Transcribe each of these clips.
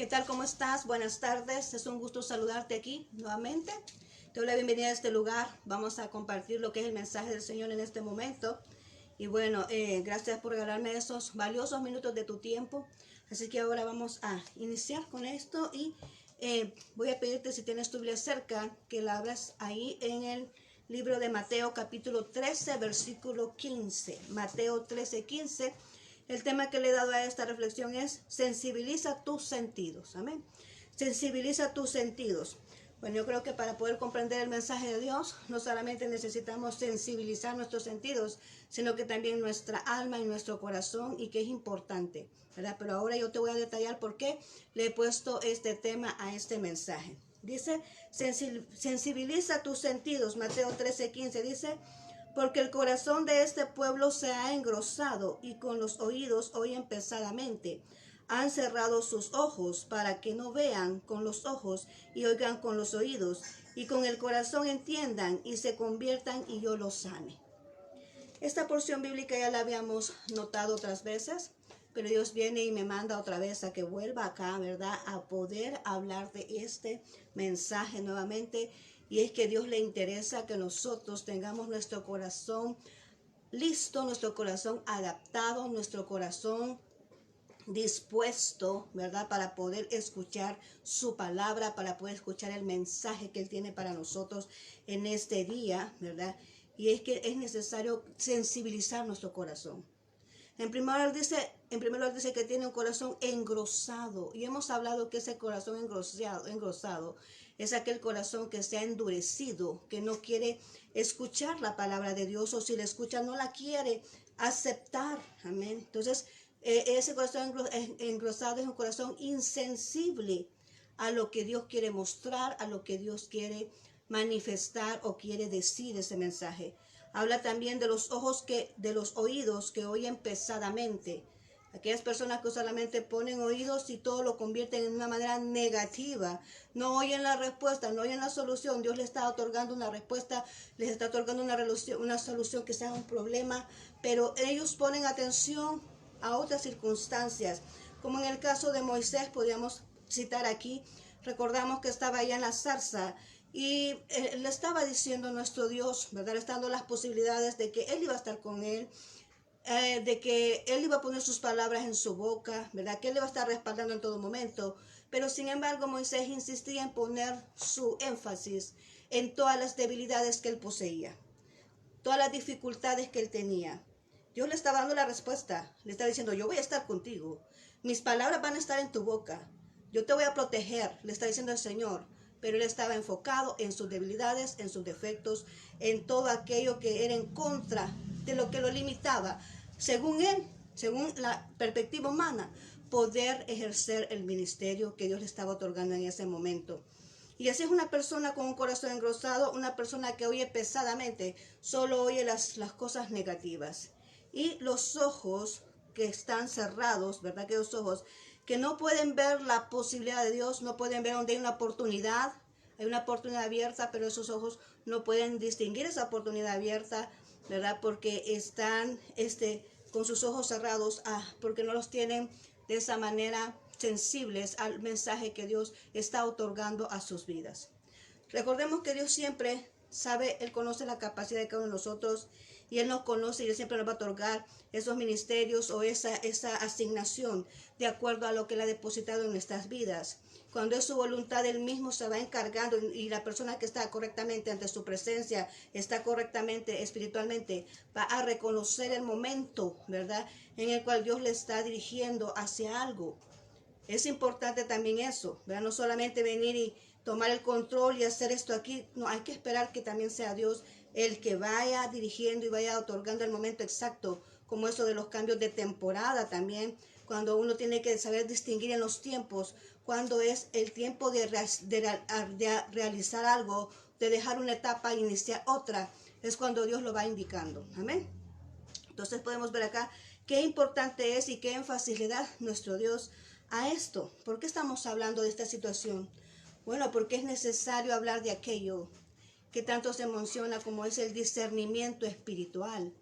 ¿Qué tal? ¿Cómo estás? Buenas tardes. Es un gusto saludarte aquí nuevamente. Te doy la bienvenida a este lugar. Vamos a compartir lo que es el mensaje del Señor en este momento. Y bueno, gracias por regalarme esos valiosos minutos de tu tiempo. Así que ahora vamos a iniciar con esto y voy a pedirte, si tienes tu Biblia cerca, que la abras ahí en el libro de Mateo capítulo 13, versículo 15. Mateo 13, 15. El tema que le he dado a esta reflexión es sensibiliza tus sentidos. Amén. Sensibiliza tus sentidos. Bueno, yo creo que para poder comprender el mensaje de Dios, no solamente necesitamos sensibilizar nuestros sentidos, sino que también nuestra alma y nuestro corazón, y que es importante, ¿verdad? Pero ahora yo te voy a detallar por qué le he puesto este tema a este mensaje. Dice, sensibiliza tus sentidos. Mateo 13:15 dice, porque el corazón de este pueblo se ha engrosado y con los oídos oyen pesadamente. Han cerrado sus ojos para que no vean con los ojos y oigan con los oídos y con el corazón entiendan y se conviertan y yo los sane. Esta porción bíblica ya la habíamos notado otras veces, pero Dios viene y me manda otra vez a que vuelva acá, ¿verdad? A poder hablar de este mensaje nuevamente. Y es que a Dios le interesa que nosotros tengamos nuestro corazón listo, nuestro corazón adaptado, nuestro corazón dispuesto, ¿verdad? Para poder escuchar su palabra, para poder escuchar el mensaje que Él tiene para nosotros en este día, ¿verdad? Y es que es necesario sensibilizar nuestro corazón. En primer lugar dice que tiene un corazón engrosado. Y hemos hablado que ese corazón engrosado es aquel corazón que se ha endurecido, que no quiere escuchar la palabra de Dios, o si la escucha no la quiere aceptar. Amén. Entonces, ese corazón engrosado es un corazón insensible a lo que Dios quiere mostrar, a lo que Dios quiere manifestar o quiere decir ese mensaje. Habla también de los de los oídos que oyen pesadamente. Aquellas personas que solamente ponen oídos y todo lo convierten en una manera negativa. No oyen la respuesta, no oyen la solución. Dios les está otorgando una respuesta, les está otorgando una solución que sea un problema, pero ellos ponen atención a otras circunstancias. Como en el caso de Moisés, podríamos citar aquí, recordamos que estaba allá en la zarza y le estaba diciendo a nuestro Dios, ¿verdad? Le está dando las posibilidades de que Él iba a estar con él, de que Él iba a poner sus palabras en su boca, ¿verdad? Que Él le iba a estar respaldando en todo momento. Pero sin embargo, Moisés insistía en poner su énfasis en todas las debilidades que él poseía, todas las dificultades que él tenía. Dios le estaba dando la respuesta, le está diciendo, yo voy a estar contigo, mis palabras van a estar en tu boca, yo te voy a proteger, le está diciendo el Señor. Pero él estaba enfocado en sus debilidades, en sus defectos, en todo aquello que era en contra de lo que lo limitaba, según él, según la perspectiva humana, poder ejercer el ministerio que Dios le estaba otorgando en ese momento. Y así es una persona con un corazón engrosado, una persona que oye pesadamente, solo oye las cosas negativas. Y los ojos que están cerrados, ¿verdad? Que los ojos que no pueden ver la posibilidad de Dios, no pueden ver donde hay una oportunidad abierta, pero esos ojos no pueden distinguir esa oportunidad abierta, ¿verdad? Porque están con sus ojos cerrados, porque no los tienen de esa manera sensibles al mensaje que Dios está otorgando a sus vidas. Recordemos que Dios siempre sabe, Él conoce la capacidad de cada uno de nosotros y Él nos conoce y Él siempre nos va a otorgar esos ministerios o esa asignación de acuerdo a lo que Él ha depositado en nuestras vidas. Cuando es su voluntad, Él mismo se va encargando y la persona que está correctamente ante su presencia, está correctamente espiritualmente, va a reconocer el momento, ¿verdad?, en el cual Dios le está dirigiendo hacia algo. Es importante también eso, ¿verdad? No solamente venir y tomar el control y hacer esto aquí. No, hay que esperar que también sea Dios el que vaya dirigiendo y vaya otorgando el momento exacto, como eso de los cambios de temporada también, cuando uno tiene que saber distinguir en los tiempos, cuando es el tiempo de realizar algo, de dejar una etapa e iniciar otra, es cuando Dios lo va indicando. Amén. Entonces podemos ver acá qué importante es y qué énfasis le da nuestro Dios a esto. ¿Por qué estamos hablando de esta situación? Bueno, porque es necesario hablar de aquello que tanto se menciona como es el discernimiento espiritual.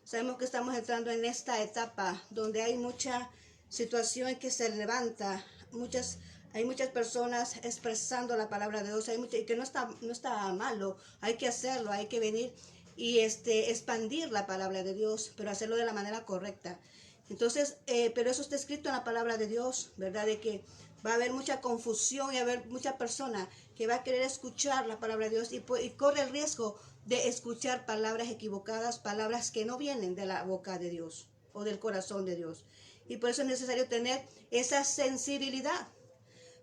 Sabemos que estamos entrando en esta etapa donde hay mucha situación que se levanta, muchas Hay muchas personas expresando la palabra de Dios, y que no está malo, hay que hacerlo, hay que venir y expandir la palabra de Dios, pero hacerlo de la manera correcta. Entonces, pero eso está escrito en la palabra de Dios, ¿verdad? De que va a haber mucha confusión y va a haber mucha persona que va a querer escuchar la palabra de Dios y corre el riesgo de escuchar palabras equivocadas, palabras que no vienen de la boca de Dios o del corazón de Dios. Y por eso es necesario tener esa sensibilidad.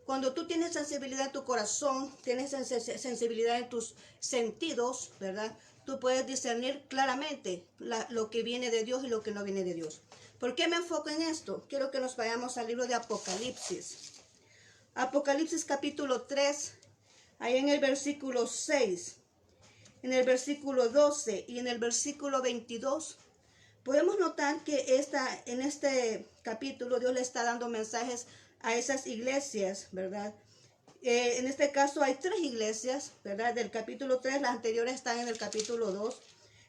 Cuando tú tienes sensibilidad en tu corazón, tienes sensibilidad en tus sentidos, ¿verdad? Tú puedes discernir claramente lo que viene de Dios y lo que no viene de Dios. ¿Por qué me enfoco en esto? Quiero que nos vayamos al libro de Apocalipsis. Apocalipsis capítulo 3, ahí en el versículo 6, en el versículo 12 y en el versículo 22, podemos notar que en este capítulo Dios le está dando mensajes a esas iglesias, ¿verdad? En este caso hay 3 iglesias, ¿verdad? Del capítulo 3, las anteriores están en el capítulo 2,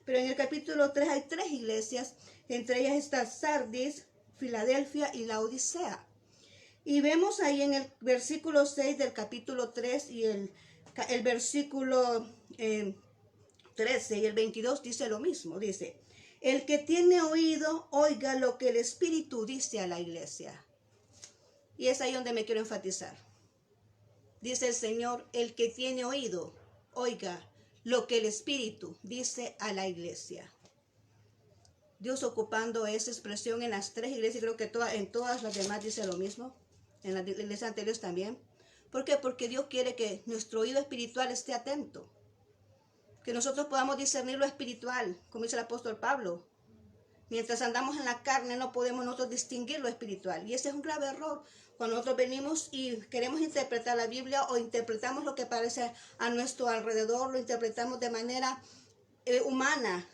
pero en el capítulo 3 hay 3 iglesias, entre ellas está Sardis, Filadelfia y Laodicea. Y vemos ahí en el versículo 6 del capítulo 3 y el versículo 13 y el 22 dice lo mismo, dice: el que tiene oído, oiga lo que el Espíritu dice a la iglesia. Y es ahí donde me quiero enfatizar. Dice el Señor, el que tiene oído, oiga lo que el Espíritu dice a la iglesia. Dios ocupando esa expresión en las 3 iglesias, creo que en todas las demás dice lo mismo, en las iglesias anteriores también. ¿Por qué? Porque Dios quiere que nuestro oído espiritual esté atento, que nosotros podamos discernir lo espiritual, como dice el apóstol Pablo. Mientras andamos en la carne no podemos nosotros distinguir lo espiritual. Y ese es un grave error. Cuando nosotros venimos y queremos interpretar la Biblia o interpretamos lo que parece a nuestro alrededor, lo interpretamos de manera humana,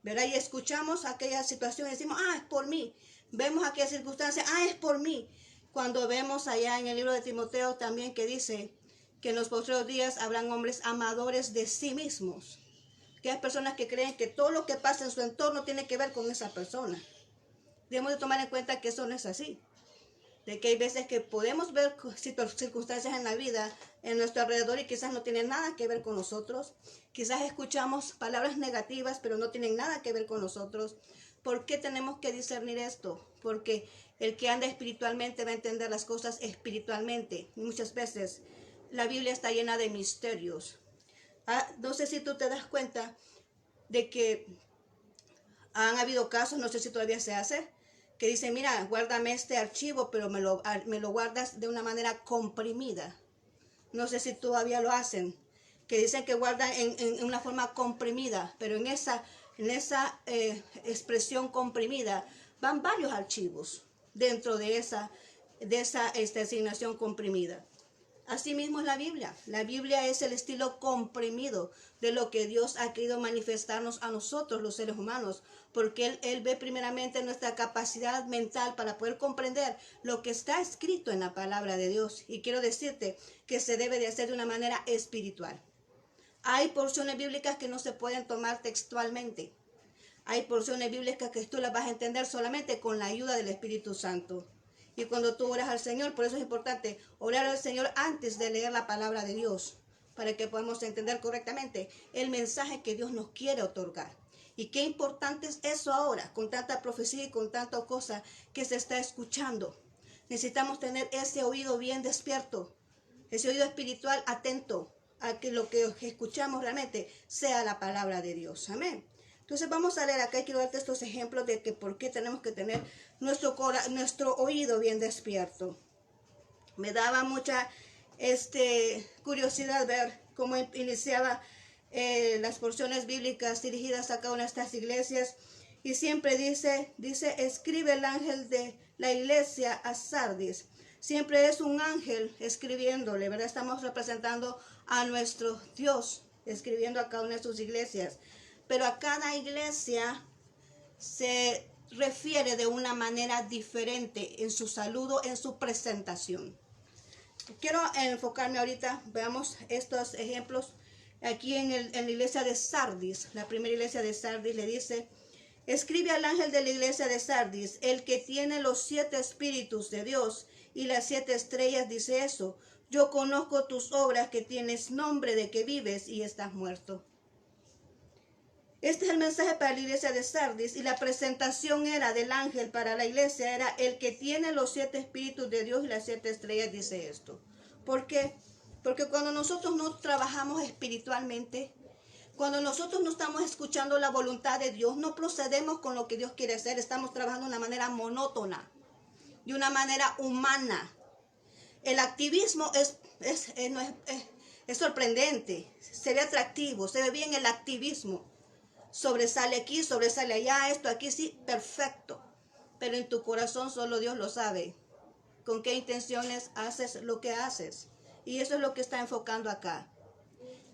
¿verdad? Y escuchamos aquella situación y decimos, es por mí. Vemos aquella circunstancia, es por mí. Cuando vemos allá en el libro de Timoteo también que dice que en los postreros días habrán hombres amadores de sí mismos. Que hay personas que creen que todo lo que pasa en su entorno tiene que ver con esa persona. Debemos de tomar en cuenta que eso no es así. De que hay veces que podemos ver circunstancias en la vida, en nuestro alrededor, y quizás no tienen nada que ver con nosotros. Quizás escuchamos palabras negativas, pero no tienen nada que ver con nosotros. ¿Por qué tenemos que discernir esto? Porque el que anda espiritualmente va a entender las cosas espiritualmente. Muchas veces la Biblia está llena de misterios. No sé si tú te das cuenta de que han habido casos, no sé si todavía se hace, que dicen, mira, guárdame este archivo, pero me lo guardas de una manera comprimida. No sé si todavía lo hacen, que dicen que guardan en una forma comprimida, pero en esa expresión comprimida van varios archivos dentro de esa asignación comprimida. Asimismo es la Biblia. La Biblia es el estilo comprimido de lo que Dios ha querido manifestarnos a nosotros, los seres humanos, porque Él ve primeramente nuestra capacidad mental para poder comprender lo que está escrito en la palabra de Dios. Y quiero decirte que se debe de hacer de una manera espiritual. Hay porciones bíblicas que no se pueden tomar textualmente. Hay porciones bíblicas que tú las vas a entender solamente con la ayuda del Espíritu Santo. Y cuando tú oras al Señor, por eso es importante orar al Señor antes de leer la palabra de Dios, para que podamos entender correctamente el mensaje que Dios nos quiere otorgar. Y qué importante es eso ahora, con tanta profecía y con tanta cosa que se está escuchando. Necesitamos tener ese oído bien despierto, ese oído espiritual atento a que lo que escuchamos realmente sea la palabra de Dios. Amén. Entonces vamos a leer acá y quiero darte estos ejemplos de que por qué tenemos que tener nuestro oído bien despierto. Me daba mucha curiosidad ver cómo iniciaba las porciones bíblicas dirigidas a cada una de estas iglesias. Y siempre dice, escribe el ángel de la iglesia a Sardis. Siempre es un ángel escribiéndole, ¿verdad? Estamos representando a nuestro Dios, escribiendo a cada una de sus iglesias. Pero a cada iglesia se refiere de una manera diferente en su saludo, en su presentación. Quiero enfocarme ahorita, veamos estos ejemplos. Aquí en la iglesia de Sardis, la primera iglesia de Sardis le dice, escribe al ángel de la iglesia de Sardis, el que tiene los 7 espíritus de Dios y las 7 estrellas dice eso. Yo conozco tus obras, que tienes nombre de que vives y estás muerto. Este es el mensaje para la iglesia de Sardis, y la presentación era del ángel para la iglesia, era el que tiene los 7 espíritus de Dios y las 7 estrellas dice esto. ¿Por qué? Porque cuando nosotros no trabajamos espiritualmente, cuando nosotros no estamos escuchando la voluntad de Dios, no procedemos con lo que Dios quiere hacer, estamos trabajando de una manera monótona, de una manera humana. El activismo es sorprendente, se ve atractivo, se ve bien el activismo. Sobresale aquí, sobresale allá, esto aquí sí, perfecto. Pero en tu corazón solo Dios lo sabe. ¿Con qué intenciones haces lo que haces? Y eso es lo que está enfocando acá.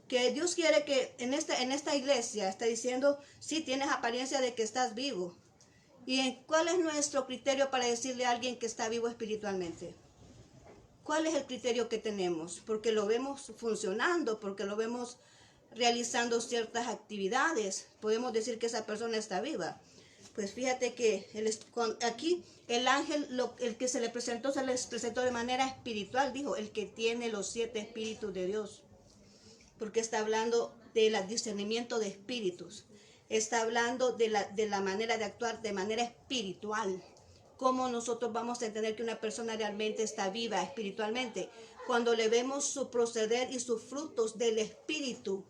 Que Dios quiere que en esta iglesia está diciendo, sí, tienes apariencia de que estás vivo. ¿Y cuál es nuestro criterio para decirle a alguien que está vivo espiritualmente? ¿Cuál es el criterio que tenemos? Porque lo vemos funcionando, porque lo vemos realizando ciertas actividades. Podemos decir que esa persona está viva. Pues fíjate que aquí el ángel, el que se les presentó de manera espiritual, dijo, el que tiene los 7 espíritus de Dios. Porque está hablando del discernimiento de espíritus. Está hablando de la manera de actuar de manera espiritual. ¿Cómo nosotros vamos a entender que una persona realmente está viva espiritualmente? Cuando le vemos su proceder y sus frutos del espíritu,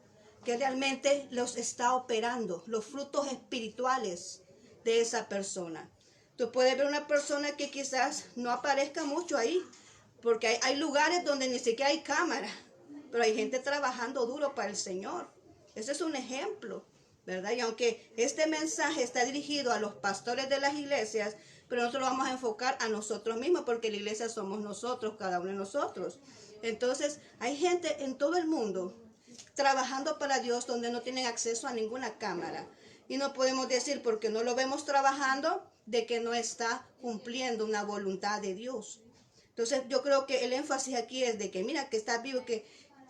que realmente los está operando, los frutos espirituales de esa persona. Tú puedes ver una persona que quizás no aparezca mucho ahí, porque hay lugares donde ni siquiera hay cámara, pero hay gente trabajando duro para el Señor. Ese es un ejemplo, ¿verdad? Y aunque este mensaje está dirigido a los pastores de las iglesias, pero nosotros lo vamos a enfocar a nosotros mismos, porque la iglesia somos nosotros, cada uno de nosotros. Entonces, hay gente en todo el mundo trabajando para Dios donde no tienen acceso a ninguna cámara. Y no podemos decir, porque no lo vemos trabajando, de que no está cumpliendo una voluntad de Dios. Entonces, yo creo que el énfasis aquí es de que, mira, que está vivo, que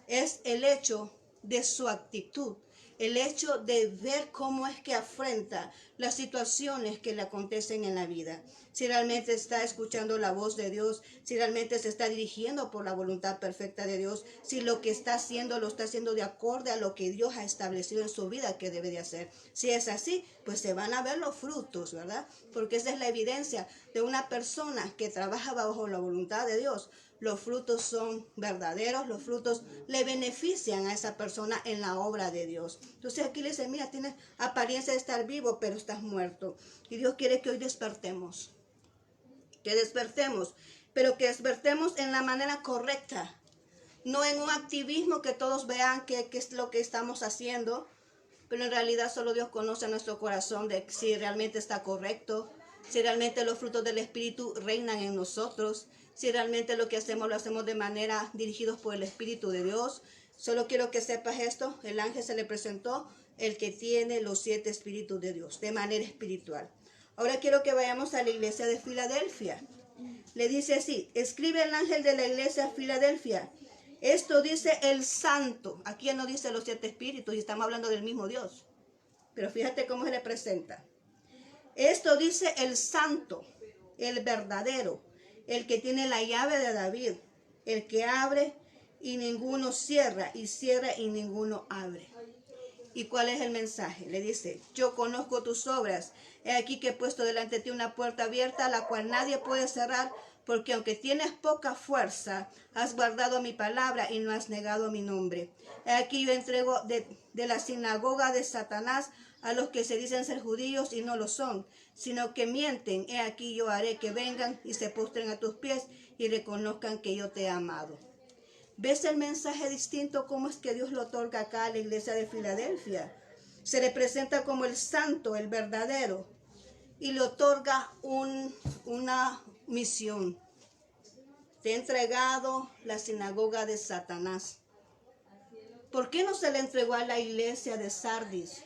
es el hecho de su actitud, el hecho de ver cómo es que afronta las situaciones que le acontecen en la vida. Si realmente está escuchando la voz de Dios, si realmente se está dirigiendo por la voluntad perfecta de Dios, si lo que está haciendo lo está haciendo de acuerdo a lo que Dios ha establecido en su vida que debe de hacer. Si es así, pues se van a ver los frutos, ¿verdad? Porque esa es la evidencia de una persona que trabaja bajo la voluntad de Dios. Los frutos son verdaderos, los frutos le benefician a esa persona en la obra de Dios. Entonces aquí le dice, mira, tienes apariencia de estar vivo, pero estás muerto. Y Dios quiere que hoy despertemos, pero que despertemos en la manera correcta, no en un activismo que todos vean qué es lo que estamos haciendo, pero en realidad solo Dios conoce nuestro corazón de si realmente está correcto, si realmente los frutos del Espíritu reinan en nosotros, si realmente lo que hacemos lo hacemos de manera dirigidos por el Espíritu de Dios. Solo quiero que sepas esto, el ángel se le presentó, el que tiene los 7 espíritus de Dios, de manera espiritual. Ahora quiero que vayamos a la iglesia de Filadelfia. Le dice así, escribe el ángel de la iglesia de Filadelfia. Esto dice el santo. Aquí no dice los 7 espíritus y estamos hablando del mismo Dios. Pero fíjate cómo se le presenta. Esto dice el santo, el verdadero, el que tiene la llave de David, el que abre y ninguno cierra, y cierra y ninguno abre. ¿Y cuál es el mensaje? Le dice, yo conozco tus obras. He aquí que he puesto delante de ti una puerta abierta, la cual nadie puede cerrar, porque aunque tienes poca fuerza, has guardado mi palabra y no has negado mi nombre. He aquí yo entrego de la sinagoga de Satanás a los que se dicen ser judíos y no lo son, sino que mienten. He aquí yo haré que vengan y se postren a tus pies y reconozcan que yo te he amado. ¿Ves el mensaje distinto? ¿Cómo es que Dios lo otorga acá a la iglesia de Filadelfia? Se le presenta como el santo, el verdadero, y le otorga una misión. Te he entregado la sinagoga de Satanás. ¿Por qué no se le entregó a la iglesia de Sardis?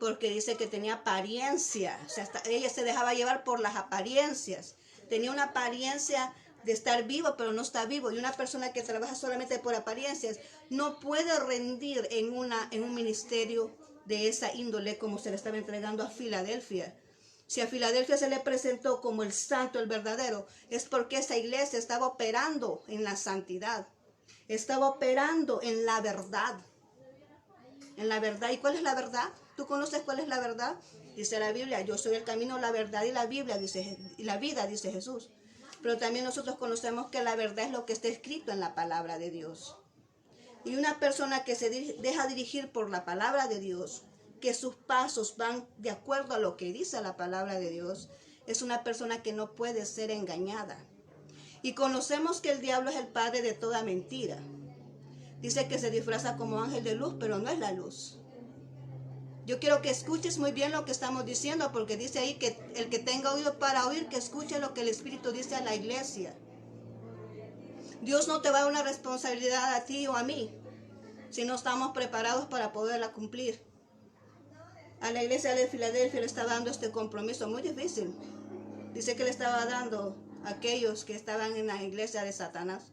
Porque dice que tenía apariencia. O sea, ella se dejaba llevar por las apariencias. Tenía una apariencia de estar vivo, pero no está vivo. Y una persona que trabaja solamente por apariencias no puede rendir en un ministerio de esa índole como se le estaba entregando a Filadelfia. Si a Filadelfia se le presentó como el santo, el verdadero, es porque esa iglesia estaba operando en la santidad. Estaba operando en la verdad. En la verdad. ¿Y cuál es la verdad? ¿Tú conoces cuál es la verdad? Dice la Biblia, yo soy el camino, la verdad y la Biblia, y la vida, dice Jesús. Pero también nosotros conocemos que la verdad es lo que está escrito en la palabra de Dios. Y una persona que se deja dirigir por la palabra de Dios, que sus pasos van de acuerdo a lo que dice la palabra de Dios, es una persona que no puede ser engañada. Y conocemos que el diablo es el padre de toda mentira. Dice que se disfraza como ángel de luz, pero no es la luz. Yo quiero que escuches muy bien lo que estamos diciendo, porque dice ahí que el que tenga oído para oír, que escuche lo que el Espíritu dice a la iglesia. Dios no te va a dar una responsabilidad a ti o a mí, si no estamos preparados para poderla cumplir. A la iglesia de Filadelfia le está dando este compromiso muy difícil. Dice que le estaba dando a aquellos que estaban en la iglesia de Satanás.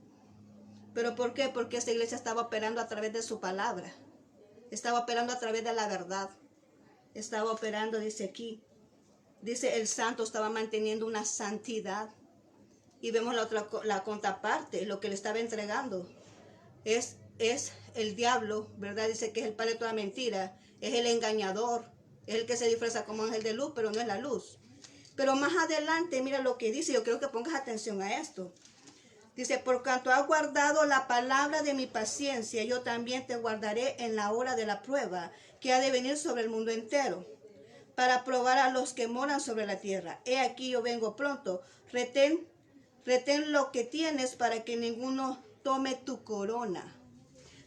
¿Pero por qué? Porque esta iglesia estaba operando a través de su palabra. Estaba operando a través de la verdad. Estaba operando, dice aquí. Dice el santo estaba manteniendo una santidad. Y vemos la contraparte, lo que le estaba entregando. Es el diablo, ¿verdad? Dice que es el padre de toda mentira. Es el engañador. Es el que se disfraza como ángel de luz, pero no es la luz. Pero más adelante, mira lo que dice. Yo creo que pongas atención a esto. Dice, por cuanto has guardado la palabra de mi paciencia, yo también te guardaré en la hora de la prueba, que ha de venir sobre el mundo entero, para probar a los que moran sobre la tierra. He aquí yo vengo pronto. Retén lo que tienes para que ninguno tome tu corona.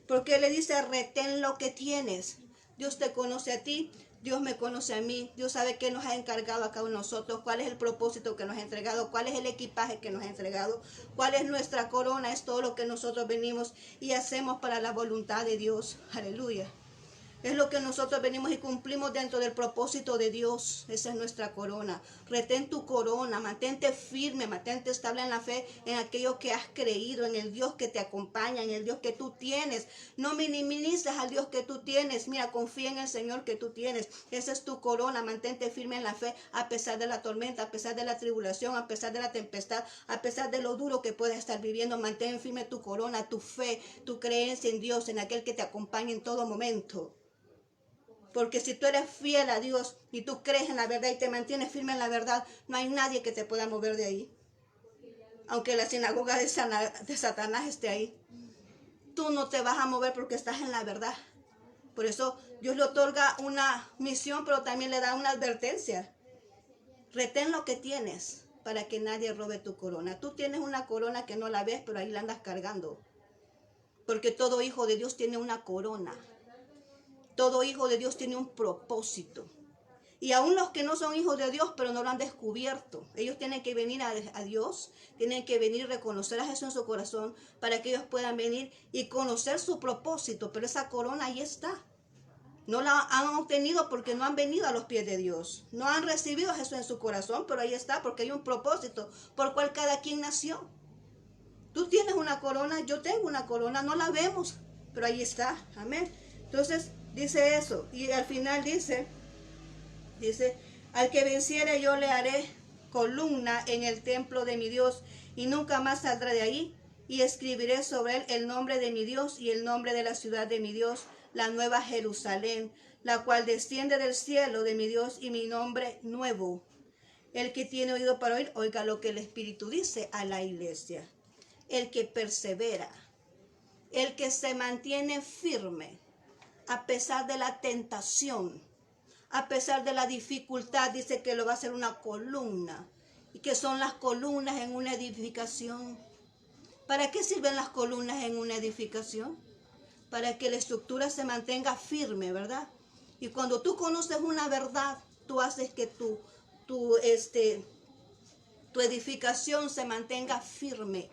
Porque le dice, retén lo que tienes. Dios te conoce a ti, Dios me conoce a mí. Dios sabe qué nos ha encargado a cada uno de nosotros, cuál es el propósito que nos ha entregado, cuál es el equipaje que nos ha entregado, cuál es nuestra corona. Es todo lo que nosotros venimos y hacemos para la voluntad de Dios. Aleluya. Es lo que nosotros venimos y cumplimos dentro del propósito de Dios. Esa es nuestra corona. Retén tu corona, mantente firme, mantente estable en la fe, en aquello que has creído, en el Dios que te acompaña, en el Dios que tú tienes. No minimices al Dios que tú tienes. Mira, confía en el Señor que tú tienes. Esa es tu corona. Mantente firme en la fe a pesar de la tormenta, a pesar de la tribulación, a pesar de la tempestad, a pesar de lo duro que puedas estar viviendo. Mantén firme tu corona, tu fe, tu creencia en Dios, en aquel que te acompaña en todo momento. Porque si tú eres fiel a Dios y tú crees en la verdad y te mantienes firme en la verdad, no hay nadie que te pueda mover de ahí. Aunque la sinagoga de Satanás esté ahí, tú no te vas a mover porque estás en la verdad. Por eso Dios le otorga una misión, pero también le da una advertencia. Retén lo que tienes para que nadie robe tu corona. Tú tienes una corona que no la ves, pero ahí la andas cargando. Porque todo hijo de Dios tiene una corona. Todo hijo de Dios tiene un propósito. Y aún los que no son hijos de Dios, pero no lo han descubierto, ellos tienen que venir a Dios, tienen que venir a reconocer a Jesús en su corazón para que ellos puedan venir y conocer su propósito. Pero esa corona ahí está. No la han obtenido porque no han venido a los pies de Dios. No han recibido a Jesús en su corazón, pero ahí está porque hay un propósito por cual cada quien nació. Tú tienes una corona, yo tengo una corona, no la vemos, pero ahí está. Amén. Entonces dice eso y al final dice, al que venciere yo le haré columna en el templo de mi Dios y nunca más saldrá de ahí, y escribiré sobre él el nombre de mi Dios y el nombre de la ciudad de mi Dios, la nueva Jerusalén, la cual desciende del cielo de mi Dios, y mi nombre nuevo. El que tiene oído para oír, oiga lo que el Espíritu dice a la iglesia. El que persevera, el que se mantiene firme a pesar de la tentación, a pesar de la dificultad, dice que lo va a hacer una columna. ¿Y qué son las columnas en una edificación? ¿Para qué sirven las columnas en una edificación? Para que la estructura se mantenga firme, ¿verdad? Y cuando tú conoces una verdad, tú haces que tu edificación se mantenga firme.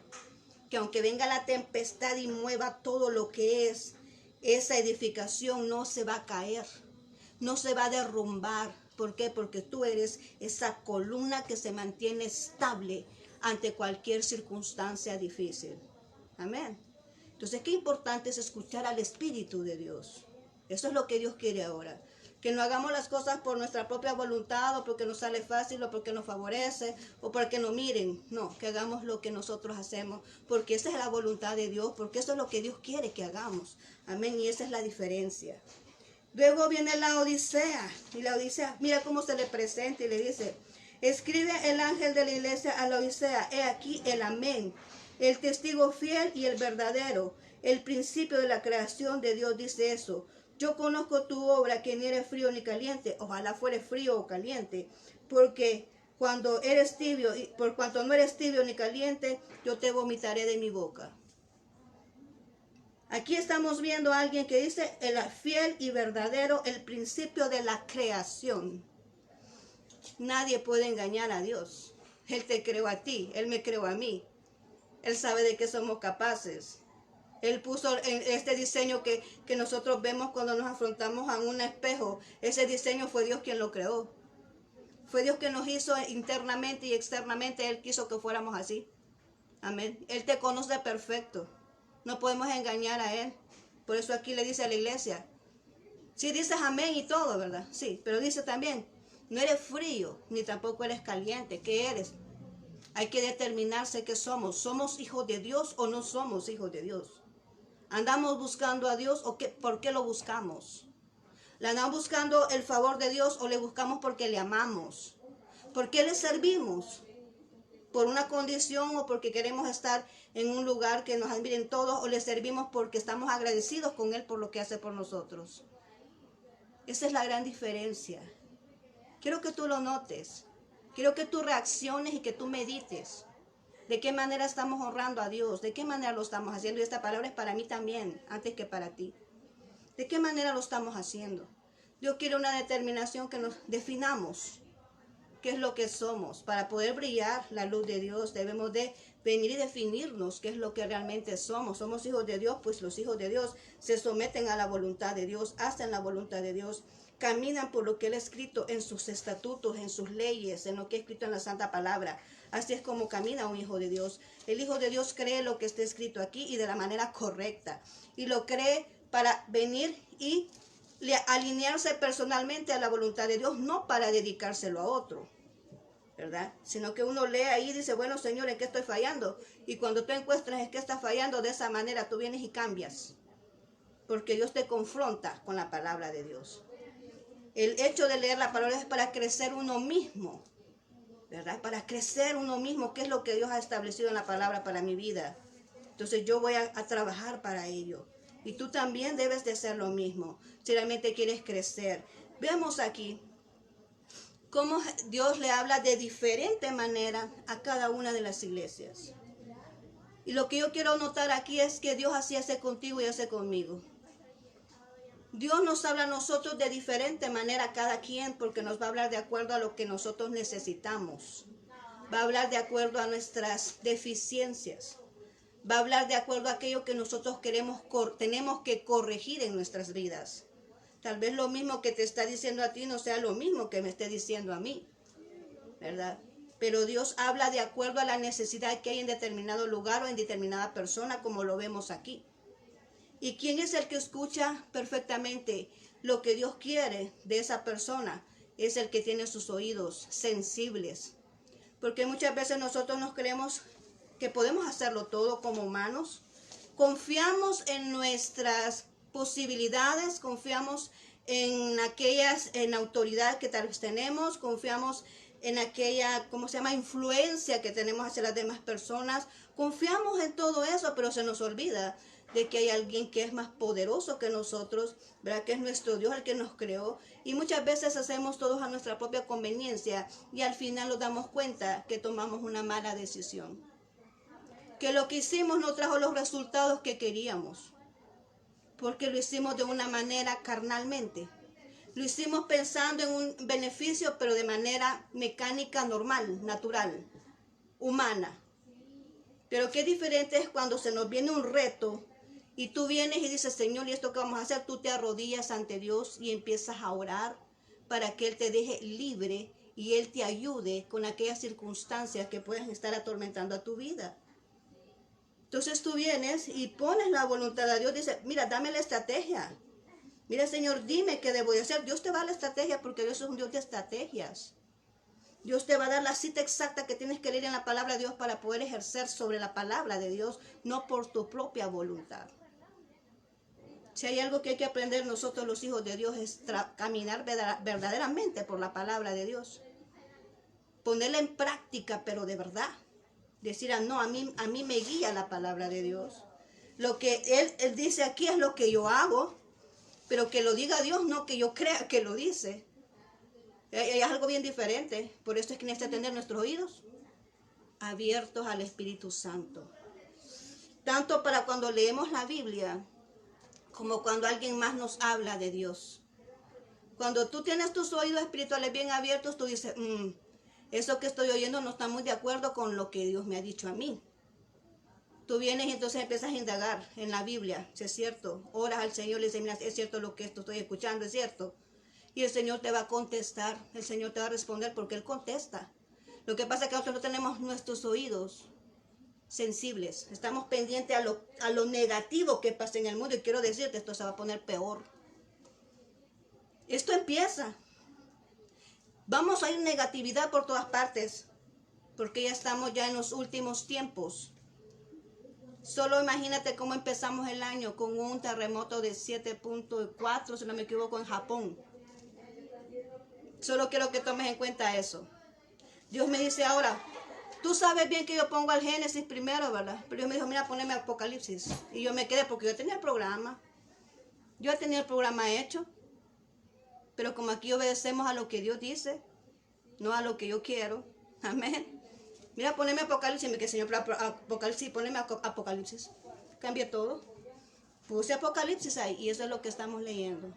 Que aunque venga la tempestad y mueva todo lo que es, esa edificación no se va a caer. No se va a derrumbar. ¿Por qué? Porque tú eres esa columna que se mantiene estable ante cualquier circunstancia difícil. Amén. Entonces, qué importante es escuchar al Espíritu de Dios. Eso es lo que Dios quiere ahora. Que no hagamos las cosas por nuestra propia voluntad o porque nos sale fácil o porque nos favorece o porque nos miren. No, que hagamos lo que nosotros hacemos porque esa es la voluntad de Dios, porque eso es lo que Dios quiere que hagamos. Amén, y esa es la diferencia. Luego viene la Odisea, y la Odisea, mira cómo se le presenta y le dice, escribe el ángel de la iglesia a la Odisea, he aquí el amén, el testigo fiel y el verdadero, el principio de la creación de Dios dice eso. Yo conozco tu obra, que ni eres frío ni caliente, ojalá fuere frío o caliente, porque cuando eres tibio, y por cuanto no eres tibio ni caliente, yo te vomitaré de mi boca. Aquí estamos viendo a alguien que dice el fiel y verdadero, el principio de la creación. Nadie puede engañar a Dios. Él te creó a ti, Él me creó a mí. Él sabe de qué somos capaces. Él puso este diseño que nosotros vemos cuando nos afrontamos a un espejo. Ese diseño fue Dios quien lo creó. Fue Dios quien nos hizo internamente y externamente. Él quiso que fuéramos así. Amén. Él te conoce perfecto. No podemos engañar a Él. Por eso aquí le dice a la iglesia. Sí, dices amén y todo, ¿verdad? Sí, pero dice también, no eres frío, ni tampoco eres caliente. ¿Qué eres? Hay que determinarse qué somos. ¿Somos hijos de Dios o no somos hijos de Dios? ¿Andamos buscando a Dios o por qué lo buscamos? ¿Le andamos buscando el favor de Dios o le buscamos porque le amamos? ¿Por qué le servimos? ¿Por una condición o porque queremos estar en un lugar que nos admiren todos, o le servimos porque estamos agradecidos con Él por lo que hace por nosotros? Esa es la gran diferencia. Quiero que tú lo notes. Quiero que tú reacciones y que tú medites. ¿De qué manera estamos honrando a Dios? ¿De qué manera lo estamos haciendo? Y esta palabra es para mí también, antes que para ti. ¿De qué manera lo estamos haciendo? Dios quiere una determinación que nos definamos. ¿Qué es lo que somos? Para poder brillar la luz de Dios debemos de venir y definirnos qué es lo que realmente somos. Somos hijos de Dios, pues los hijos de Dios se someten a la voluntad de Dios, hacen la voluntad de Dios, caminan por lo que Él ha escrito en sus estatutos, en sus leyes, en lo que ha escrito en la Santa Palabra. Así es como camina un hijo de Dios. El hijo de Dios cree lo que está escrito aquí y de la manera correcta. Y lo cree para venir y alinearse personalmente a la voluntad de Dios, no para dedicárselo a otro, ¿verdad? Sino que uno lee ahí y dice, bueno, Señor, ¿en qué estoy fallando? Y cuando tú encuentras en qué estás fallando, de esa manera tú vienes y cambias, porque Dios te confronta con la palabra de Dios. El hecho de leer la palabra es para crecer uno mismo, ¿verdad? Para crecer uno mismo, ¿qué es lo que Dios ha establecido en la palabra para mi vida? Entonces yo voy a trabajar para ello. Y tú también debes de hacer lo mismo, si realmente quieres crecer. Veamos aquí cómo Dios le habla de diferente manera a cada una de las iglesias. Y lo que yo quiero notar aquí es que Dios así hace contigo y hace conmigo. Dios nos habla a nosotros de diferente manera a cada quien, porque nos va a hablar de acuerdo a lo que nosotros necesitamos. Va a hablar de acuerdo a nuestras deficiencias. Va a hablar de acuerdo a aquello que nosotros tenemos que corregir en nuestras vidas. Tal vez lo mismo que te está diciendo a ti no sea lo mismo que me esté diciendo a mí, ¿verdad? Pero Dios habla de acuerdo a la necesidad que hay en determinado lugar o en determinada persona, como lo vemos aquí. ¿Y quién es el que escucha perfectamente lo que Dios quiere de esa persona? Es el que tiene sus oídos sensibles. Porque muchas veces nosotros nos creemos que podemos hacerlo todo como humanos. Confiamos en nuestras posibilidades, confiamos en autoridad que tal vez tenemos, confiamos en aquella, influencia que tenemos hacia las demás personas. Confiamos en todo eso, pero se nos olvida de que hay alguien que es más poderoso que nosotros, ¿verdad? Que es nuestro Dios, el que nos creó. Y muchas veces hacemos todos a nuestra propia conveniencia y al final nos damos cuenta que tomamos una mala decisión. Que lo que hicimos no trajo los resultados que queríamos, porque lo hicimos de una manera carnalmente. Lo hicimos pensando en un beneficio, pero de manera mecánica, normal, natural, humana. Pero qué diferente es cuando se nos viene un reto y tú vienes y dices, Señor, ¿y esto qué vamos a hacer? Tú te arrodillas ante Dios y empiezas a orar para que Él te deje libre y Él te ayude con aquellas circunstancias que puedan estar atormentando a tu vida. Entonces tú vienes y pones la voluntad de Dios, dices, mira, dame la estrategia. Mira, Señor, dime qué debo de hacer. Dios te va a dar la estrategia porque Dios es un Dios de estrategias. Dios te va a dar la cita exacta que tienes que leer en la palabra de Dios para poder ejercer sobre la palabra de Dios, no por tu propia voluntad. Si hay algo que hay que aprender nosotros los hijos de Dios es caminar verdaderamente por la palabra de Dios. Ponerla en práctica, pero de verdad. Decir, no, a mí me guía la palabra de Dios. Lo que él dice aquí es lo que yo hago, pero que lo diga Dios, no que yo crea que lo dice. Es algo bien diferente. Por eso es que necesita tener nuestros oídos abiertos al Espíritu Santo. Tanto para cuando leemos la Biblia, como cuando alguien más nos habla de Dios. Cuando tú tienes tus oídos espirituales bien abiertos, tú dices, eso que estoy oyendo no está muy de acuerdo con lo que Dios me ha dicho a mí. Tú vienes y entonces empiezas a indagar en la Biblia, si es cierto. Oras al Señor y le dices, mira, es cierto lo que estoy escuchando, es cierto. Y el Señor te va a contestar, el Señor te va a responder porque Él contesta. Lo que pasa es que nosotros no tenemos nuestros oídos sensibles. Estamos pendientes a lo negativo que pasa en el mundo. Y quiero decirte, esto se va a poner peor. Esto empieza. Vamos a ir negatividad por todas partes. Porque ya estamos ya en los últimos tiempos. Solo imagínate cómo empezamos el año con un terremoto de 7.4, si no me equivoco, en Japón. Solo quiero que tomes en cuenta eso. Dios me dice ahora, tú sabes bien que yo pongo al Génesis primero, ¿verdad? Pero Dios me dijo, mira, poneme Apocalipsis. Y yo me quedé porque yo tenía el programa. Yo tenía el programa hecho. Pero como aquí obedecemos a lo que Dios dice, no a lo que yo quiero. Amén. Mira, poneme Apocalipsis. Me quedé, Señor, Apocalipsis, poneme Apocalipsis. Cambié todo. Puse Apocalipsis ahí y eso es lo que estamos leyendo.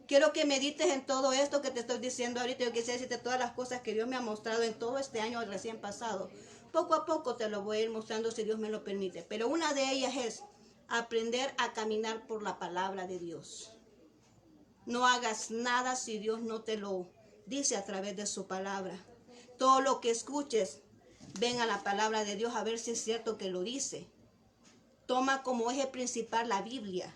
Quiero que medites en todo esto que te estoy diciendo ahorita. Yo quisiera decirte todas las cosas que Dios me ha mostrado en todo este año recién pasado. Poco a poco te lo voy a ir mostrando si Dios me lo permite. Pero una de ellas es aprender a caminar por la palabra de Dios. No hagas nada si Dios no te lo dice a través de su palabra. Todo lo que escuches, ven a la palabra de Dios a ver si es cierto que lo dice. Toma como eje principal la Biblia.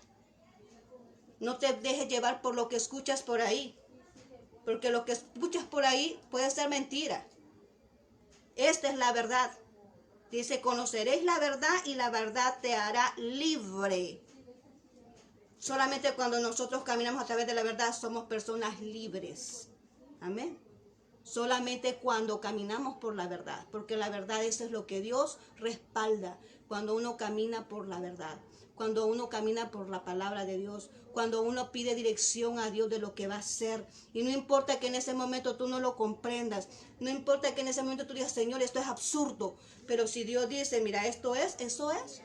No te dejes llevar por lo que escuchas por ahí, porque lo que escuchas por ahí puede ser mentira. Esta es la verdad. Dice, conoceréis la verdad y la verdad te hará libre. Solamente cuando nosotros caminamos a través de la verdad somos personas libres. Amén. Solamente cuando caminamos por la verdad, porque la verdad eso es lo que Dios respalda cuando uno camina por la verdad. Cuando uno camina por la palabra de Dios, cuando uno pide dirección a Dios de lo que va a hacer. Y no importa que en ese momento tú no lo comprendas, no importa que en ese momento tú digas, Señor, esto es absurdo. Pero si Dios dice, mira, esto es, eso es.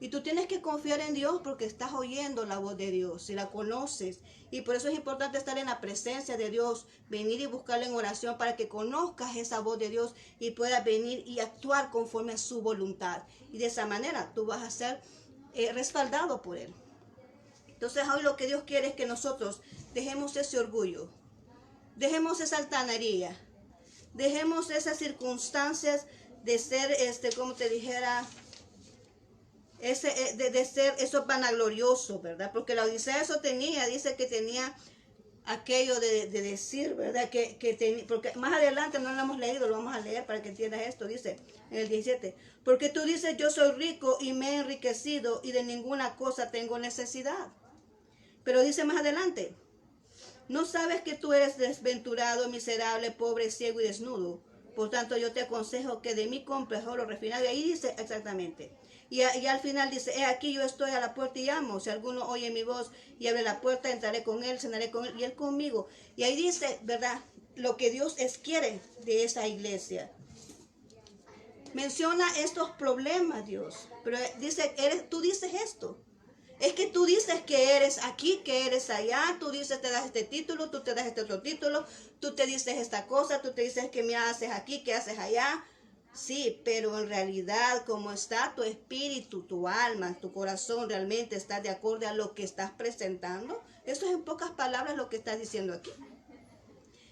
Y tú tienes que confiar en Dios porque estás oyendo la voz de Dios, si la conoces. Y por eso es importante estar en la presencia de Dios, venir y buscarle en oración para que conozcas esa voz de Dios y puedas venir y actuar conforme a su voluntad. Y de esa manera tú vas a ser respaldado por Él. Entonces hoy lo que Dios quiere es que nosotros dejemos ese orgullo, dejemos esa altanería, dejemos esas circunstancias de ser, como te dijera, de ser eso vanaglorioso, ¿verdad? Porque la Odisea eso tenía, dice que tenía aquello de decir, ¿verdad? Porque más adelante no lo hemos leído, lo vamos a leer para que entiendas esto, dice en el 17, porque tú dices, yo soy rico y me he enriquecido y de ninguna cosa tengo necesidad. Pero dice más adelante, no sabes que tú eres desventurado, miserable, pobre, ciego y desnudo. Por tanto, yo te aconsejo que de mí compres oro refinado. Y ahí dice exactamente. Y al final dice, he aquí yo estoy a la puerta y llamo. Si alguno oye mi voz y abre la puerta, entraré con él, cenaré con él y él conmigo. Y ahí dice, ¿verdad? Lo que Dios quiere de esa iglesia. Menciona estos problemas, Dios. Pero dice, tú dices esto. Es que tú dices que eres aquí, que eres allá, tú dices te das este título, tú te das este otro título, tú te dices esta cosa, tú te dices que me haces aquí, que haces allá. Sí, pero en realidad, como está tu espíritu, tu alma, tu corazón, realmente está de acuerdo a lo que estás presentando. Eso es en pocas palabras lo que estás diciendo aquí.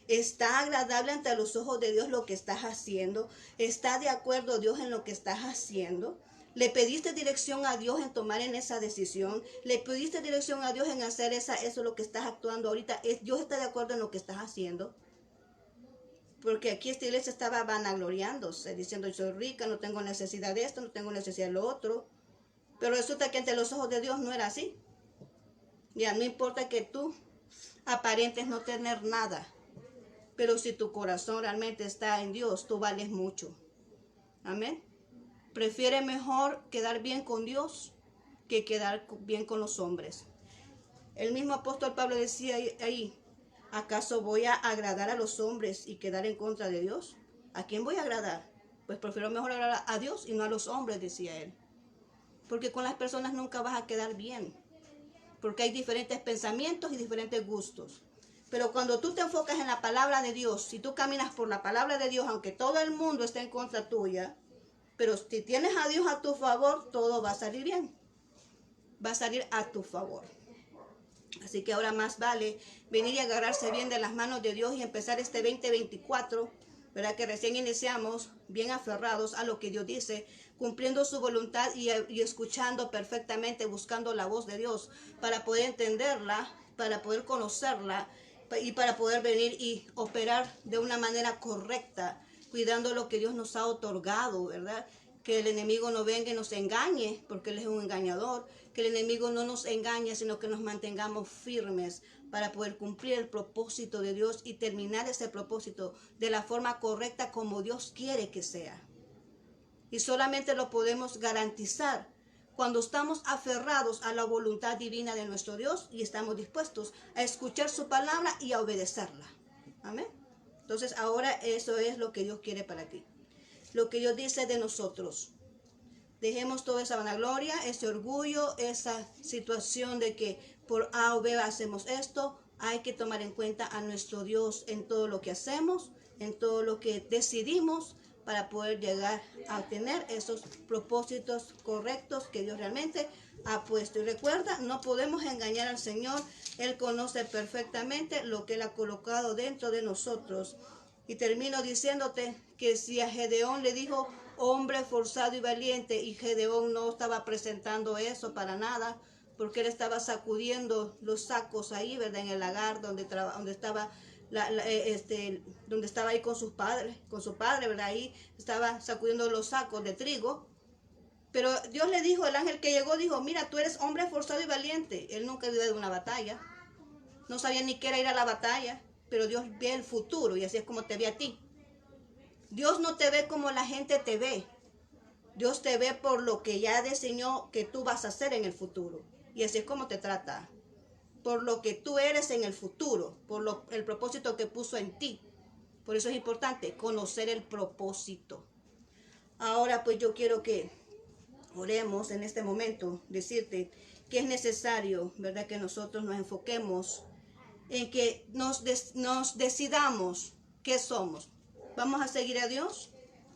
¿Está agradable ante los ojos de Dios lo que estás haciendo? ¿Está de acuerdo Dios en lo que estás haciendo? ¿Le pediste dirección a Dios en tomar en esa decisión? ¿Le pediste dirección a Dios en hacer eso lo que estás actuando ahorita? ¿Dios está de acuerdo en lo que estás haciendo? Porque aquí esta iglesia estaba vanagloriándose, diciendo yo soy rica, no tengo necesidad de esto, no tengo necesidad de lo otro. Pero resulta que ante los ojos de Dios no era así. Ya no importa que tú aparentes no tener nada, pero si tu corazón realmente está en Dios, tú vales mucho. Amén. Prefiere mejor quedar bien con Dios que quedar bien con los hombres. El mismo apóstol Pablo decía ahí, ¿acaso voy a agradar a los hombres y quedar en contra de Dios? ¿A quién voy a agradar? Pues prefiero mejor agradar a Dios y no a los hombres, decía él. Porque con las personas nunca vas a quedar bien. Porque hay diferentes pensamientos y diferentes gustos. Pero cuando tú te enfocas en la palabra de Dios, si tú caminas por la palabra de Dios, aunque todo el mundo esté en contra tuya, pero si tienes a Dios a tu favor, todo va a salir bien. Va a salir a tu favor. Así que ahora más vale venir y agarrarse bien de las manos de Dios y empezar este 2024, ¿verdad? Que recién iniciamos, bien aferrados a lo que Dios dice, cumpliendo su voluntad y escuchando perfectamente, buscando la voz de Dios para poder entenderla, para poder conocerla y para poder venir y operar de una manera correcta, cuidando lo que Dios nos ha otorgado, ¿verdad? Que el enemigo no venga y nos engañe, porque él es un engañador. Que el enemigo no nos engañe, sino que nos mantengamos firmes para poder cumplir el propósito de Dios y terminar ese propósito de la forma correcta como Dios quiere que sea. Y solamente lo podemos garantizar cuando estamos aferrados a la voluntad divina de nuestro Dios y estamos dispuestos a escuchar su palabra y a obedecerla. Amén. Entonces ahora eso es lo que Dios quiere para ti. Lo que Dios dice de nosotros. Dejemos toda esa vanagloria, ese orgullo, esa situación de que por A o B hacemos esto. Hay que tomar en cuenta a nuestro Dios en todo lo que hacemos, en todo lo que decidimos para poder llegar a tener esos propósitos correctos que Dios realmente ha puesto. Y recuerda, no podemos engañar al Señor. Él conoce perfectamente lo que Él ha colocado dentro de nosotros. Y termino diciéndote que si a Gedeón le dijo hombre forzado y valiente, y Gedeón no estaba presentando eso para nada, porque él estaba sacudiendo los sacos ahí, ¿verdad? En el lagar donde estaba donde estaba ahí con sus padres, con su padre, ¿verdad? Ahí estaba sacudiendo los sacos de trigo. Pero Dios le dijo, el ángel que llegó dijo, mira, tú eres hombre forzado y valiente. Él nunca había ido de una batalla. No sabía ni qué era ir a la batalla, pero Dios ve el futuro y así es como te ve a ti. Dios no te ve como la gente te ve. Dios te ve por lo que ya diseñó que tú vas a hacer en el futuro. Y así es como te trata. Por lo que tú eres en el futuro, por el propósito que puso en ti. Por eso es importante conocer el propósito. Ahora pues yo quiero que oremos en este momento, decirte que es necesario, ¿verdad? Que nosotros nos enfoquemos en que nos decidamos qué somos. ¿Vamos a seguir a Dios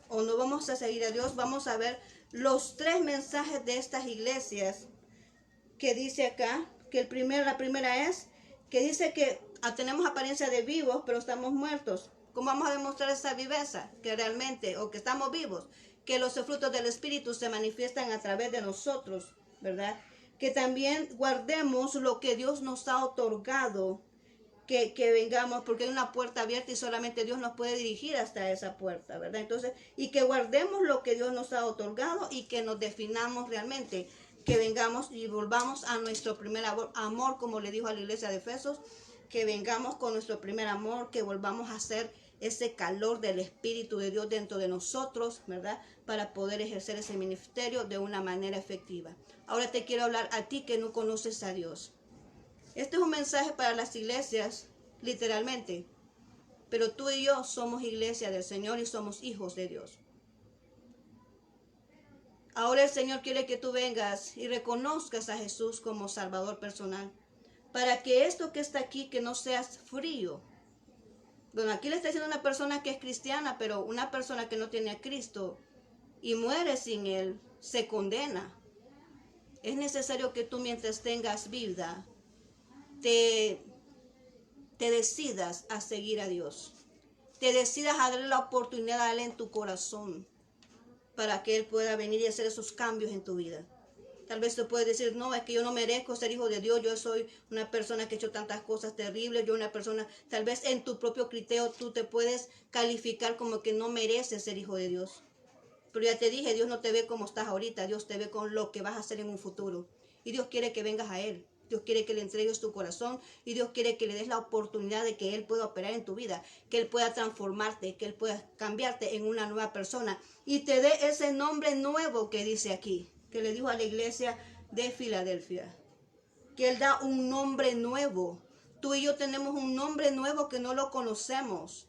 o no vamos a seguir a Dios? Vamos a ver los 3 mensajes de estas iglesias que dice acá, que la primera es que dice que tenemos apariencia de vivos, pero estamos muertos. ¿Cómo vamos a demostrar esa viveza? Que realmente, o que estamos vivos, que los frutos del Espíritu se manifiestan a través de nosotros, ¿verdad? Que también guardemos lo que Dios nos ha otorgado, que vengamos, porque hay una puerta abierta y solamente Dios nos puede dirigir hasta esa puerta, ¿verdad? Entonces, y que guardemos lo que Dios nos ha otorgado y que nos definamos realmente, que vengamos y volvamos a nuestro primer amor, como le dijo a la iglesia de Efesos, que vengamos con nuestro primer amor, que volvamos a hacer ese calor del Espíritu de Dios dentro de nosotros, ¿verdad? Para poder ejercer ese ministerio de una manera efectiva. Ahora te quiero hablar a ti que no conoces a Dios. Este es un mensaje para las iglesias, literalmente. Pero tú y yo somos iglesia del Señor y somos hijos de Dios. Ahora el Señor quiere que tú vengas y reconozcas a Jesús como Salvador personal. Para que esto que está aquí, que no seas frío. Bueno, aquí le está diciendo una persona que es cristiana, pero una persona que no tiene a Cristo y muere sin Él, se condena. Es necesario que tú mientras tengas vida, te decidas a seguir a Dios. Te decidas a darle la oportunidad a Él en tu corazón. para que Él pueda venir y hacer esos cambios en tu vida. Tal vez tú puedes decir, no, es que yo no merezco ser hijo de Dios, yo soy una persona que ha hecho tantas cosas terribles, yo una persona, tal vez en tu propio criterio tú te puedes calificar como que no mereces ser hijo de Dios. Pero ya te dije, Dios no te ve como estás ahorita, Dios te ve con lo que vas a hacer en un futuro. Y Dios quiere que vengas a Él. Dios quiere que le entregues tu corazón y Dios quiere que le des la oportunidad de que Él pueda operar en tu vida, que Él pueda transformarte, que Él pueda cambiarte en una nueva persona y te dé ese nombre nuevo que dice aquí, que le dijo a la iglesia de Filadelfia, que Él da un nombre nuevo. Tú y yo tenemos un nombre nuevo que no lo conocemos,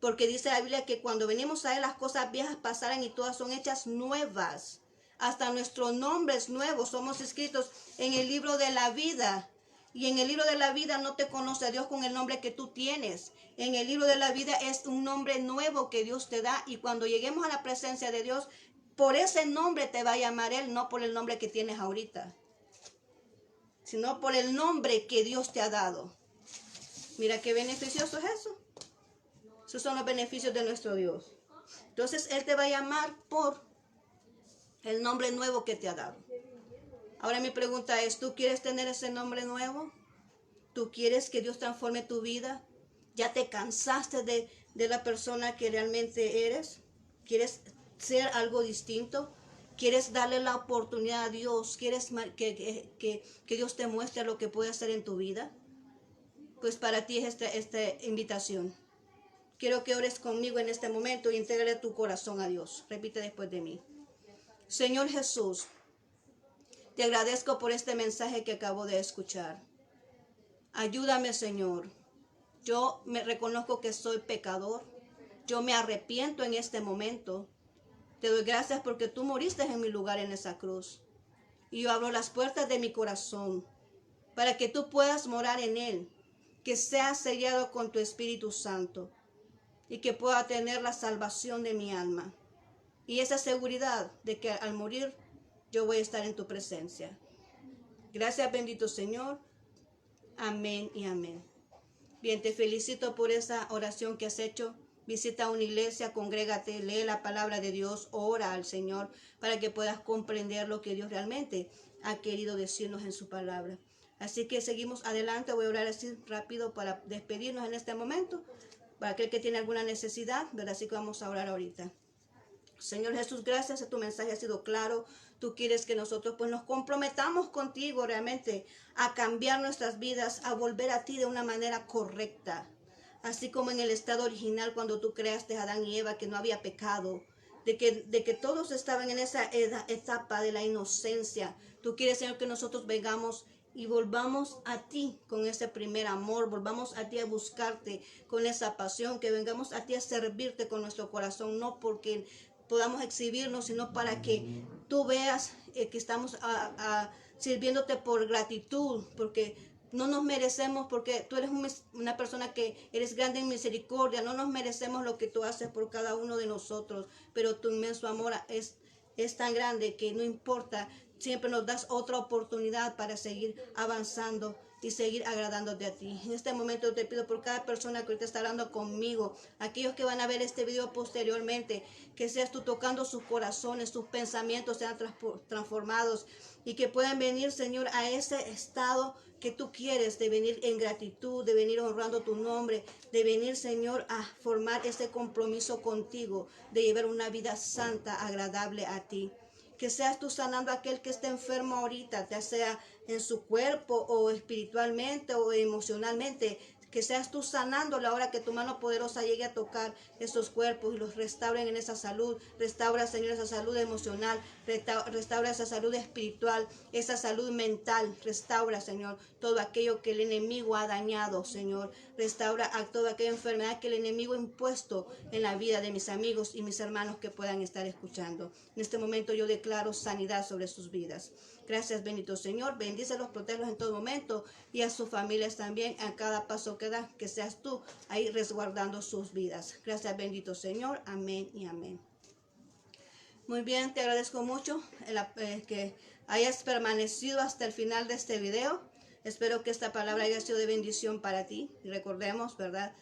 porque dice la Biblia que cuando venimos a Él las cosas viejas pasarán y todas son hechas nuevas. Hasta nuestros nombres nuevos somos escritos en el libro de la vida. Y en el libro de la vida no te conoce a Dios con el nombre que tú tienes. En el libro de la vida es un nombre nuevo que Dios te da. Y cuando lleguemos a la presencia de Dios, por ese nombre te va a llamar Él, no por el nombre que tienes ahorita, sino por el nombre que Dios te ha dado. Mira qué beneficioso es eso. Esos son los beneficios de nuestro Dios. Entonces Él te va a llamar por el nombre nuevo que te ha dado. Ahora mi pregunta es, ¿tú quieres tener ese nombre nuevo? ¿Tú quieres que Dios transforme tu vida? ¿Ya te cansaste de la persona que realmente eres? ¿Quieres ser algo distinto? ¿Quieres darle la oportunidad a Dios? ¿Quieres que Dios te muestre lo que puede hacer en tu vida? Pues para ti es esta invitación. Quiero que ores conmigo en este momento y entregue tu corazón a Dios. Repite después de mí. Señor Jesús, te agradezco por este mensaje que acabo de escuchar. Ayúdame, Señor. Yo me reconozco que soy pecador. Yo me arrepiento en este momento. Te doy gracias porque tú moriste en mi lugar en esa cruz. Y yo abro las puertas de mi corazón para que tú puedas morar en él, que sea sellado con tu Espíritu Santo y que pueda tener la salvación de mi alma. Y esa seguridad de que al morir yo voy a estar en tu presencia. Gracias, bendito Señor. Amén y amén. Bien, te felicito por esa oración que has hecho. Visita una iglesia, congrégate, lee la palabra de Dios, ora al Señor para que puedas comprender lo que Dios realmente ha querido decirnos en su palabra. Así que seguimos adelante. Voy a orar así rápido para despedirnos en este momento. Para aquel que tiene alguna necesidad, ¿verdad? Así que vamos a orar ahorita. Señor Jesús, gracias, tu mensaje ha sido claro. Tú quieres que nosotros pues nos comprometamos contigo realmente a cambiar nuestras vidas, a volver a ti de una manera correcta. Así como en el estado original cuando tú creaste a Adán y Eva, que no había pecado, de que todos estaban en esa etapa de la inocencia. Tú quieres, Señor, que nosotros vengamos y volvamos a ti con ese primer amor, volvamos a ti a buscarte con esa pasión, que vengamos a ti a servirte con nuestro corazón, no porque podamos exhibirnos, sino para que tú veas que estamos sirviéndote por gratitud, porque no nos merecemos, porque tú eres una persona que eres grande en misericordia, no nos merecemos lo que tú haces por cada uno de nosotros, pero tu inmenso amor es tan grande que no importa, siempre nos das otra oportunidad para seguir avanzando y seguir agradándote a ti. En este momento te pido por cada persona que ahorita está hablando conmigo, aquellos que van a ver este video posteriormente, que seas tú tocando sus corazones, sus pensamientos sean transformados y que puedan venir, Señor, a ese estado que tú quieres, de venir en gratitud, de venir honrando tu nombre, de venir, Señor, a formar ese compromiso contigo, de llevar una vida santa, agradable a ti. Que seas tú sanando a aquel que está enfermo ahorita, ya sea en su cuerpo o espiritualmente o emocionalmente. Que seas tú sanando la hora que tu mano poderosa llegue a tocar esos cuerpos y los restauren en esa salud. Restaura, Señor, esa salud emocional, restaura esa salud espiritual, esa salud mental. Restaura, Señor, todo aquello que el enemigo ha dañado, Señor. Restaura a toda aquella enfermedad que el enemigo ha impuesto en la vida de mis amigos y mis hermanos que puedan estar escuchando. En este momento yo declaro sanidad sobre sus vidas. Gracias, bendito Señor. Bendícelos, protégelos en todo momento y a sus familias también, a cada paso que da, que seas tú ahí resguardando sus vidas. Gracias, bendito Señor. Amén y amén. Muy bien, te agradezco mucho que hayas permanecido hasta el final de este video. Espero que esta palabra haya sido de bendición para ti. Y recordemos, ¿verdad?,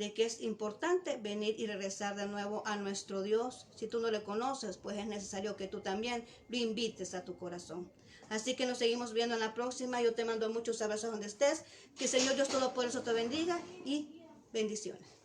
de que es importante venir y regresar de nuevo a nuestro Dios. Si tú no le conoces, pues es necesario que tú también lo invites a tu corazón. Así que nos seguimos viendo en la próxima. Yo te mando muchos abrazos donde estés. Que el Señor Dios Todopoderoso te bendiga y bendiciones.